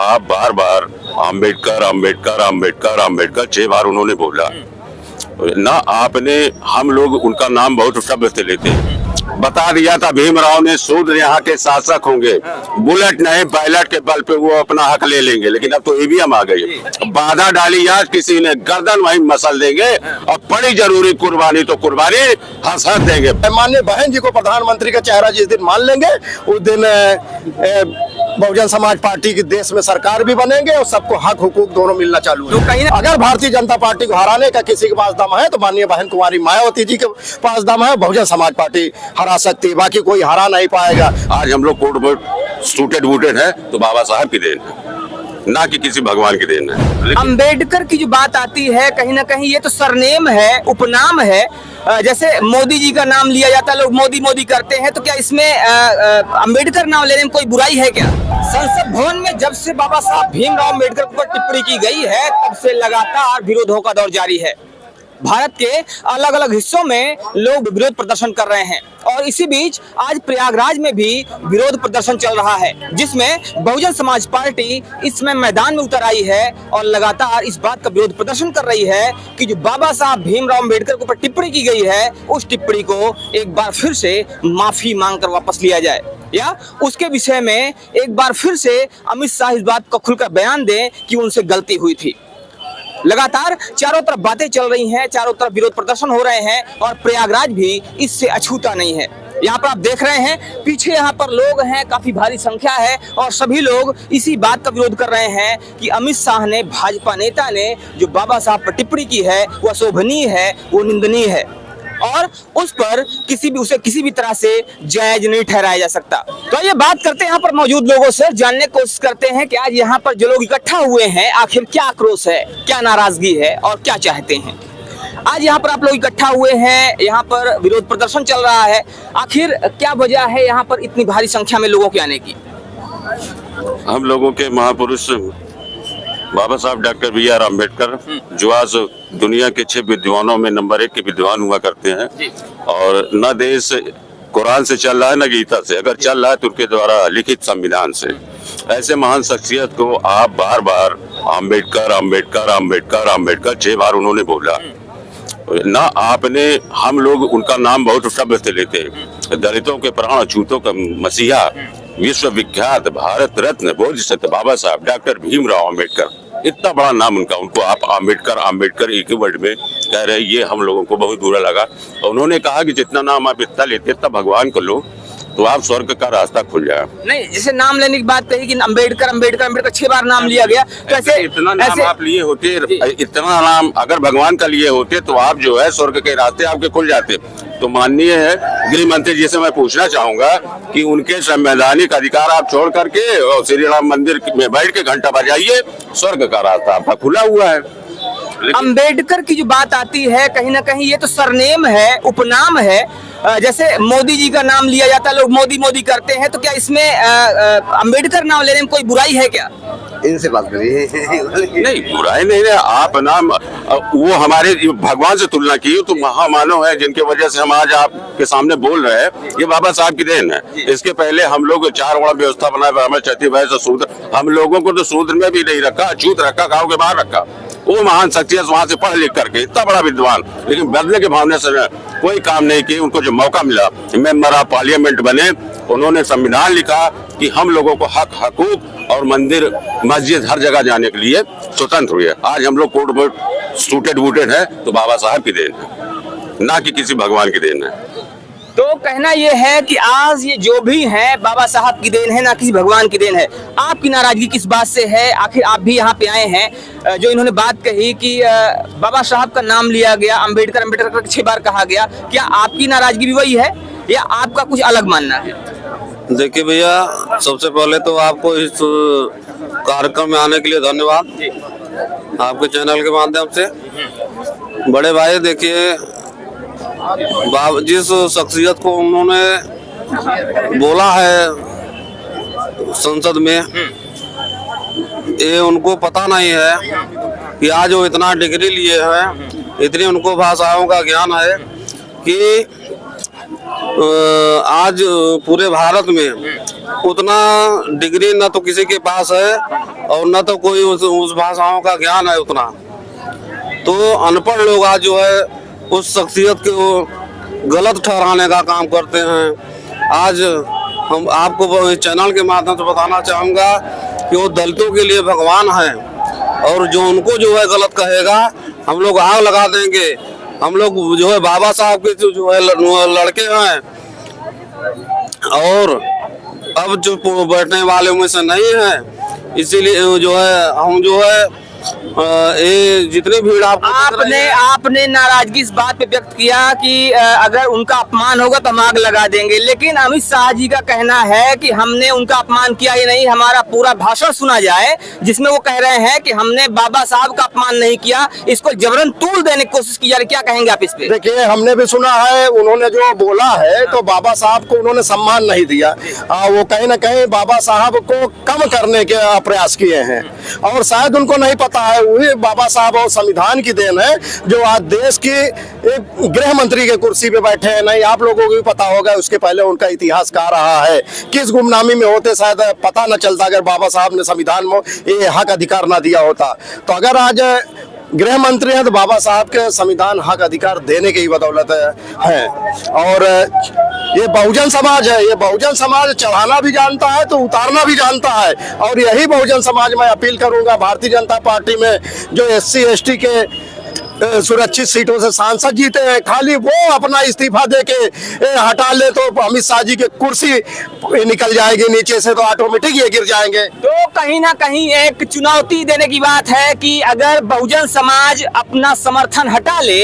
आप बार बार आम्बेडकर आम्बेडकर आम्बेडकर आम्बेडकर 6 बार उन्होंने बोला ना। आपने, हम लोग उनका नाम बहुत शब्द से लेते हैं। बता दिया था भीमराव ने, शूद्र यहाँ के शासक होंगे, बुलेट नहीं पायलट के बल पे वो अपना हक ले लेंगे। लेकिन अब तो ईवीएम आ गई, बाधा डाली आज किसी ने, गर्दन वहीं मसल देंगे। और बड़ी जरूरी कुर्बानी तो कुर्बानी हंस देंगे। माननीय बहन जी को प्रधानमंत्री का चेहरा जिस दिन मान लेंगे उस दिन बहुजन समाज पार्टी की देश में सरकार भी बनेंगे और सबको हक हुकूक दोनों मिलना चालू है। कहीं अगर भारतीय जनता पार्टी को हराने का किसी के पास दम है तो माननीय बहन कुमारी मायावती जी के पास दम है। बहुजन समाज पार्टी हरा सकती है, बाकी कोई हरा नहीं पाएगा। आज हम लोग कोर्ट में सूटेड बूटेड है तो बाबा साहब की देन है, ना कि किसी भगवान की देन है। अंबेडकर की जो बात आती है, कहीं ना कहीं ये तो सरनेम है, उपनाम है। जैसे मोदी जी का नाम लिया जाता है, लोग मोदी मोदी करते हैं, तो क्या इसमें अंबेडकर नाम लेने में कोई बुराई है क्या? संसद भवन में जब से बाबा साहब भीमराव अंबेडकर पर टिप्पणी की गई है तब से लगातार विरोधों का दौर जारी है। भारत के अलग अलग हिस्सों में लोग विरोध प्रदर्शन कर रहे हैं और इसी बीच आज प्रयागराज में भी विरोध प्रदर्शन चल रहा है, जिसमें बहुजन समाज पार्टी इसमें मैदान में उतर आई है और लगातार इस बात का विरोध प्रदर्शन कर रही है कि जो बाबा साहब भीमराव अंबेडकर के ऊपर टिप्पणी की गई है उस टिप्पणी को एक बार फिर से माफी मांगकर वापस लिया जाए, या उसके विषय में एक बार फिर से अमित शाह इस बात का खुलकर बयान दें कि उनसे गलती हुई थी। लगातार चारों तरफ बातें चल रही हैं, चारों तरफ विरोध प्रदर्शन हो रहे हैं और प्रयागराज भी इससे अछूता नहीं है। यहाँ पर आप देख रहे हैं पीछे यहाँ पर लोग हैं, काफी भारी संख्या है और सभी लोग इसी बात का विरोध कर रहे हैं कि अमित शाह ने, भाजपा नेता ने जो बाबा साहब पर टिप्पणी की है वो अशोभनीय है, वो निंदनीय है और उस पर उसे किसी भी तरह से जायज नहीं ठहराया जा सकता। तो ये बात करते हैं यहाँ पर मौजूद लोगों से, जानने की कोशिश करते हैं कि आज यहाँ पर जो लोग इकट्ठा हुए हैं आखिर क्या आक्रोश है, क्या नाराजगी है और क्या चाहते हैं। आज यहाँ पर आप लोग इकट्ठा हुए हैं, यहाँ पर विरोध प्रदर्शन चल रहा है, आखिर क्या वजह है यहाँ पर इतनी भारी संख्या में लोगों के आने की? हम लोगों के महापुरुष बाबा साहब डॉक्टर बी.आर. अम्बेडकर, जो आज दुनिया के 6 विद्वानों में नंबर 1 के विद्वान हुआ करते हैं और न देश कुरान से चल रहा है न गीता से, अगर चल रहा है तो उनके द्वारा लिखित संविधान से। ऐसे महान शख्सियत को आप बार बार आम्बेडकर आम्बेडकर आम्बेडकर आम्बेडकर 6 बार उन्होंने बोला ना। आपने, हम लोग उनका नाम बहुत शब्द से लेते हैं। दलितों के प्राण अछूतों का मसीहा, विश्वविख्यात भारत रत्न बोधिसत्व बाबा साहब डॉक्टर भीमराव अंबेडकर, इतना बड़ा नाम उनका, उनको आप आम्बेडकर आम्बेडकर एक ही वर्ड में कह रहे, ये हम लोगों को बहुत बुरा लगा। और उन्होंने कहा कि जितना नाम आप इतना लेते इतना भगवान को लो तो आप स्वर्ग का रास्ता खुल जाए। नहीं, जैसे नाम लेने की बात कही कि अंबेडकर अंबेडकर अंबेडकर 6 बार नाम लिया गया, तो ऐसे इतना नाम आप लिए होते, इतना नाम अगर भगवान का लिए होते तो आप जो है स्वर्ग के रास्ते आपके खुल जाते। तो माननीय गृह मंत्री जी से मैं पूछना चाहूंगा कि उनके संवैधानिक अधिकार आप छोड़ करके और श्री राम मंदिर में बैठ के घंटा बजाइए, स्वर्ग का रास्ता आपका खुला हुआ है। अंबेडकर की जो बात आती है, कहीं ना कहीं ये तो सरनेम है, उपनाम है। जैसे मोदी जी का नाम लिया जाता है, लोग मोदी मोदी करते हैं, तो क्या इसमें अंबेडकर नाम लेने में कोई बुराई है क्या? इनसे बात करिए। नहीं, बुराई नहीं है। आप नाम वो हमारे भगवान से तुलना की तो महामानव है, जिनके वजह से हम आज आपके सामने बोल रहे हैं, ये बाबा साहब की देन है। इसके पहले हम लोग 4 बड़ा व्यवस्था बनाए, ब्राह्मण क्षत्रिय वैश्य शूद्र, हम लोगों को तो शूद्र में भी नहीं रखा, अछूत रखा, गाँव के बाहर रखा। वो महान शख्सियत वहां से पढ़ लिख करके इतना बड़ा विद्वान, लेकिन बदले के भावना से कोई काम नहीं किए। उनको जो मौका मिला मेंबर ऑफ पार्लियामेंट बने, उन्होंने संविधान लिखा कि हम लोगों को हक हकूक और मंदिर मस्जिद हर जगह जाने के लिए स्वतंत्र हुए। आज हम लोग कोर्ट में सूटेड बूटेड है तो बाबा साहब की देन है, ना कि किसी भगवान की देन है। तो कहना यह है कि आज ये जो भी है बाबा साहब की देन है, ना किसी भगवान की देन है। आपकी नाराजगी किस बात से है? आखिर आप भी यहाँ पे आए हैं, जो इन्होंने बात कही कि बाबा साहब का नाम लिया गया, अंबेडकर अंबेडकर 6 बार कहा गया, क्या आपकी नाराजगी भी वही है या आपका कुछ अलग मानना है? देखिए भैया, सबसे पहले तो आपको इस कार्यक्रम में आने के लिए धन्यवाद, आपके चैनल के माध्यम से। बड़े भाई, देखिए जिस शख्सियत को उन्होंने बोला है संसद में, ये उनको पता नहीं है कि आज वो इतना डिग्री लिए हैं, इतनी उनको भाषाओं का ज्ञान है कि आज पूरे भारत में उतना डिग्री न तो किसी के पास है और न तो कोई उस भाषाओं का ज्ञान है उतना। तो अनपढ़ लोग आज जो है उस शख्सियत को गलत ठहराने का काम करते हैं। आज हम आपको चैनल के माध्यम से बताना चाहूँगा कि वो दलितों के लिए भगवान हैं और जो उनको जो है गलत कहेगा हम लोग आग लगा देंगे। हम लोग जो है बाबा साहब के जो है लड़के हैं और अब जो बैठने वाले में से नहीं है, इसीलिए जो है हम जो है ये जितनी भीड़ आपने नाराजगी इस बात पे व्यक्त किया कि अगर उनका अपमान होगा तो हम आग लगा देंगे, लेकिन अमित शाह जी का कहना है कि हमने उनका अपमान किया ही नहीं। हमारा पूरा भाषण सुना जाए जिसमें वो कह रहे हैं कि हमने बाबा साहब का अपमान नहीं किया, इसको जबरन तूल देने की कोशिश की जा रही। क्या कहेंगे आप इस पे? देखिए, हमने भी सुना है, उन्होंने जो बोला है तो बाबा साहब को उन्होंने सम्मान नहीं दिया। वो कहीं ना कहीं बाबा साहब को कम करने के प्रयास किए हैं और शायद उनको नहीं पता है वही बाबा साहब और संविधान की देन है जो आज देश की एक गृह मंत्री के कुर्सी पे बैठे हैं। नहीं, आप लोगों को भी पता होगा उसके पहले उनका इतिहास कहा रहा है, किस गुमनामी में होते शायद पता न चलता अगर बाबा साहब ने संविधान में ये हक अधिकार न दिया होता। तो अगर आज गृह मंत्री हैं तो बाबा साहब के संविधान हक अधिकार देने की बदौलत है। और ये बहुजन समाज है, ये बहुजन समाज चढ़ाना भी जानता है तो उतारना भी जानता है। और यही बहुजन समाज में अपील करूंगा, भारतीय जनता पार्टी में जो SC ST के सुरक्षित सीटों से सांसद जीते हैं, खाली वो अपना इस्तीफा देके हटा ले तो अमित शाह जी की कुर्सी निकल जाएगी नीचे से, तो ऑटोमेटिक ये गिर जाएंगे। तो कहीं ना कहीं एक चुनौती देने की बात है कि अगर बहुजन समाज अपना समर्थन हटा ले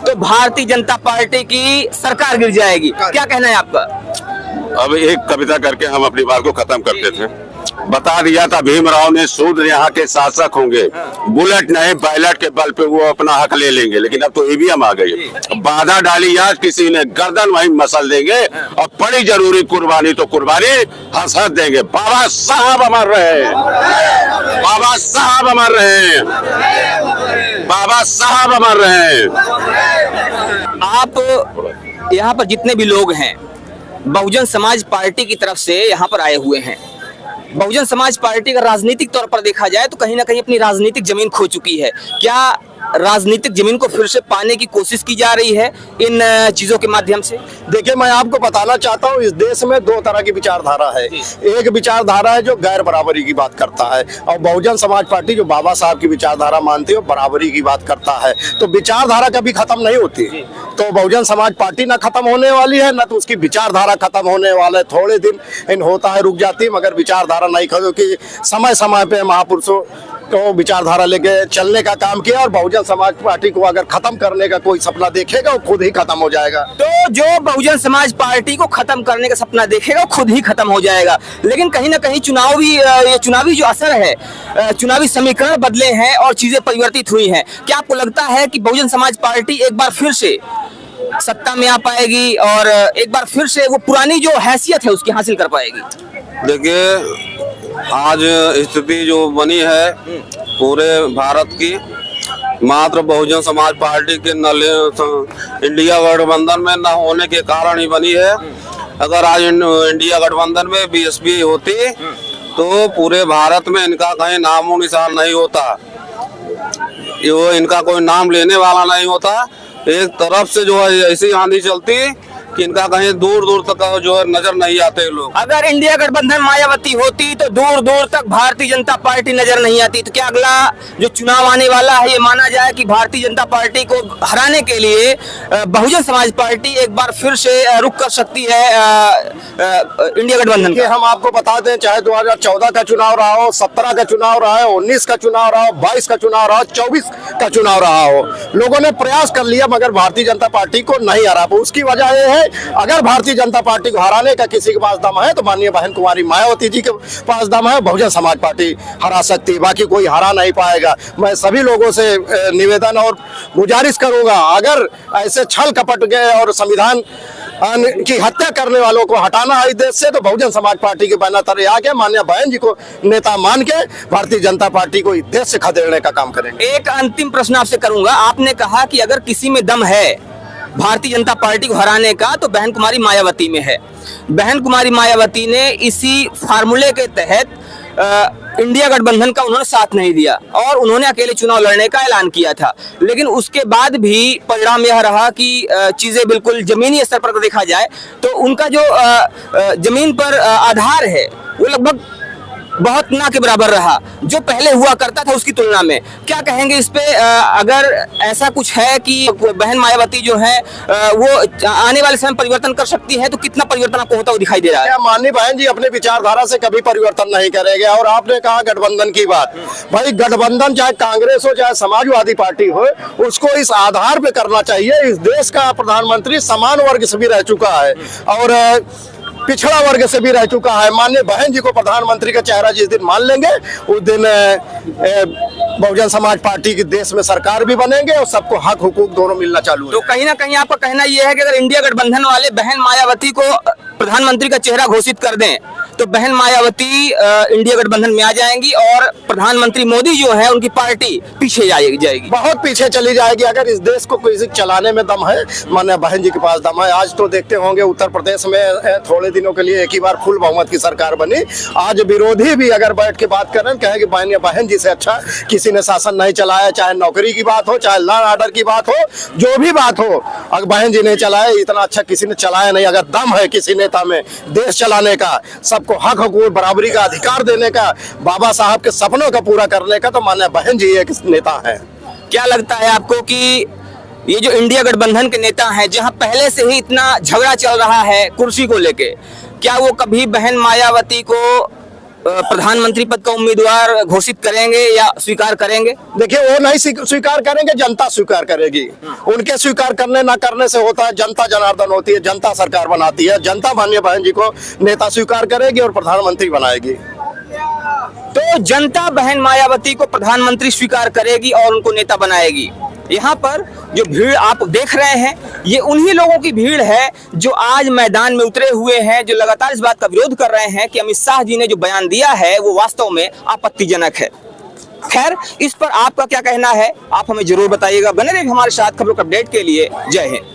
तो भारतीय जनता पार्टी की सरकार गिर जाएगी। क्या कहना है आपका? अब एक कविता करके हम अपनी बात को खत्म करते थे। बता दिया था भीमराव ने शूद्र यहाँ के शासक होंगे, बुलेट नहीं बैलेट के बल पे वो अपना हक ले लेंगे। लेकिन अब तो ईवीएम आ गई, बाधा डाली आज किसी ने गर्दन वहीं मसल देंगे और बड़ी जरूरी कुर्बानी तो कुर्बानी हंस देंगे। बाबा साहब अमर रहे, बाबा साहब अमर रहे, बाबा साहब अमर रहे। आप यहाँ पर जितने भी लोग हैं बहुजन समाज पार्टी की तरफ से यहाँ पर आए हुए हैं। बहुजन समाज पार्टी का राजनीतिक तौर पर देखा जाए तो कहीं ना कहीं अपनी राजनीतिक जमीन खो चुकी है। क्या राजनीतिक जमीन को फिर से पाने की कोशिश की जा रही है इन चीजों के माध्यम से? देखिए, मैं आपको बताना चाहता हूँ इस देश में दो तरह की विचारधारा है। एक विचारधारा है जो गैर बराबरी की बात करता है और बहुजन समाज पार्टी जो बाबा साहब की विचारधारा मानती है बराबरी की बात करता है। तो विचारधारा कभी खत्म नहीं होती, तो बहुजन समाज पार्टी ना खत्म होने वाली है ना तो उसकी विचारधारा खत्म होने वाला है। थोड़े दिन होता है, रुक जाती है, मगर विचारधारा नहीं खत्म, क्योंकि समय समय पे महापुरुषों को विचारधारा लेके चलने का काम किया और बहुजन समाज पार्टी को अगर खत्म करने का कोई सपना देखेगा वो खुद ही खत्म हो जाएगा। तो जो बहुजन समाज पार्टी को खत्म करने का सपना देखेगा वो खुद ही खत्म हो जाएगा। लेकिन कहीं ना कहीं ये चुनावी जो असर है, चुनावी समीकरण बदले हैं और चीजें परिवर्तित हुई हैं। क्या आपको लगता है कि बहुजन समाज पार्टी एक बार फिर से सत्ता में आ पाएगी और एक बार फिर से वो पुरानी जो हैसियत है उसकी हासिल कर पाएगी? देखिए, आज स्थिति जो बनी है पूरे भारत की मात्र बहुजन समाज पार्टी के इंडिया गठबंधन में न होने के कारण ही बनी है। अगर आज इंडिया गठबंधन में BSP होती तो पूरे भारत में इनका कहीं नामो निशान नहीं होता, वो इनका कोई नाम लेने वाला नहीं होता। एक तरफ से जो है ऐसी आंधी चलती कि इनका कहीं दूर दूर तक जो है नजर नहीं आते लोग। अगर इंडिया गठबंधन मायावती होती तो दूर दूर तक भारतीय जनता पार्टी नजर नहीं आती। तो क्या अगला जो चुनाव आने वाला है ये माना जाए कि भारतीय जनता पार्टी को हराने के लिए बहुजन समाज पार्टी एक बार फिर से रुख कर सकती है इंडिया गठबंधन का? हम आपको बता दें, चाहे 2014 का चुनाव रहा हो, 17 का चुनाव रहा हो, 19 का चुनाव रहा हो, 22 का चुनाव रहा हो, 24 का चुनाव रहा हो, लोगों ने प्रयास कर लिया मगर भारतीय जनता पार्टी को नहीं हरा। उसकी वजह यह है, अगर भारतीय जनता पार्टी को हराने का किसी के पास दम है तो माननीय बहन कुमारी मायावती जी के पास दम है, बहुजन समाज पार्टी हरा सकती है, बाकी कोई हरा नहीं पाएगा। मैं सभी लोगों से निवेदन और गुजारिश करूंगा, अगर ऐसे छल कपट गए और संविधान की हत्या करने वालों को हटाना है इस देश से तो बहुजन समाज पार्टी के बैनर तले आके माननीय बहन जी को नेता मान के भारतीय जनता पार्टी को इस देश से खदेड़ने का काम करेंगे। एक अंतिम प्रश्न आपसे करूंगा, आपने कहा कि अगर किसी में दम है भारतीय जनता पार्टी को हराने का तो बहन कुमारी मायावती में है। बहन कुमारी मायावती ने इसी फार्मूले के तहत इंडिया गठबंधन का उन्होंने साथ नहीं दिया और उन्होंने अकेले चुनाव लड़ने का ऐलान किया था। लेकिन उसके बाद भी परिणाम यह रहा कि चीजें बिल्कुल जमीनी स्तर पर देखा जाए तो उनका जो जमीन पर आधार है वो लगभग बहुत ना के बराबर रहा जो पहले हुआ करता था उसकी तुलना में। क्या कहेंगे इस पे? अगर ऐसा कुछ है कि बहन मायावती जो है वो आने वाले समय परिवर्तन कर सकती है तो कितना परिवर्तन आपको होता हुआ दिखाई दे रहा है? माननीय बहन जी अपने विचारधारा से कभी परिवर्तन नहीं करेंगे। और आपने कहा गठबंधन की बात, भाई गठबंधन चाहे कांग्रेस हो चाहे समाजवादी पार्टी हो, उसको इस आधार पे करना चाहिए। इस देश का प्रधानमंत्री समान वर्ग से भी रह चुका है और पिछड़ा वर्ग से भी रह चुका है। माननीय बहन जी को प्रधानमंत्री का चेहरा जिस दिन मान लेंगे उस दिन बहुजन समाज पार्टी की देश में सरकार भी बनेंगे और सबको हक हुकूक दोनों मिलना चालू है। तो कहीं ना कहीं आपका कहना यह है कि अगर इंडिया गठबंधन वाले बहन मायावती को प्रधानमंत्री का चेहरा घोषित कर दें तो बहन मायावती इंडिया गठबंधन में आ जाएंगी और प्रधानमंत्री मोदी जो है उनकी पार्टी पीछे जाएगी, बहुत पीछे चली जाएगी। अगर इस देश को किसी चलाने में दम है, माननीय बहन जी के पास दम है। आज तो देखते होंगे उत्तर प्रदेश में थोड़े दिनों के लिए एक ही बार फुल बहुमत की सरकार बनी। आज विरोधी भी अगर बैठ के बात करें कहेंगे माननीय बहन जी से अच्छा किसी ने शासन नहीं चलाया। चाहे नौकरी की बात हो, चाहे लॉ ऑर्डर की बात हो, जो भी बात हो, अगर बहन जी ने चलाया इतना अच्छा किसी ने चलाया नहीं। अगर दम है किसी नेता में देश चलाने का, सबको हक हकूक बराबरी का अधिकार देने का, बाबा साहब के सपनों का पूरा करने का, तो माननीय बहन जी एक नेता है। क्या लगता है आपको कि ये जो इंडिया गठबंधन के नेता हैं, जहां पहले से ही इतना झगड़ा चल रहा है कुर्सी को लेके, क्या वो कभी बहन मायावती को प्रधानमंत्री पद का उम्मीदवार घोषित करेंगे या स्वीकार करेंगे? देखिए वो नहीं स्वीकार करेंगे, जनता स्वीकार करेगी। उनके स्वीकार करने ना करने से होता है, जनता जनार्दन होती है, जनता सरकार बनाती है। जनता माननीय बहन जी को नेता स्वीकार करेगी और प्रधानमंत्री बनाएगी। तो जनता बहन मायावती को प्रधानमंत्री स्वीकार करेगी और उनको नेता बनाएगी। यहाँ पर जो भीड़ आप देख रहे हैं ये उन्हीं लोगों की भीड़ है जो आज मैदान में उतरे हुए हैं, जो लगातार इस बात का विरोध कर रहे हैं कि अमित शाह जी ने जो बयान दिया है वो वास्तव में आपत्तिजनक है। खैर, इस पर आपका क्या कहना है आप हमें जरूर बताइएगा। बने रहिए हमारे साथ खबरों के अपडेट के लिए। जय हिंद।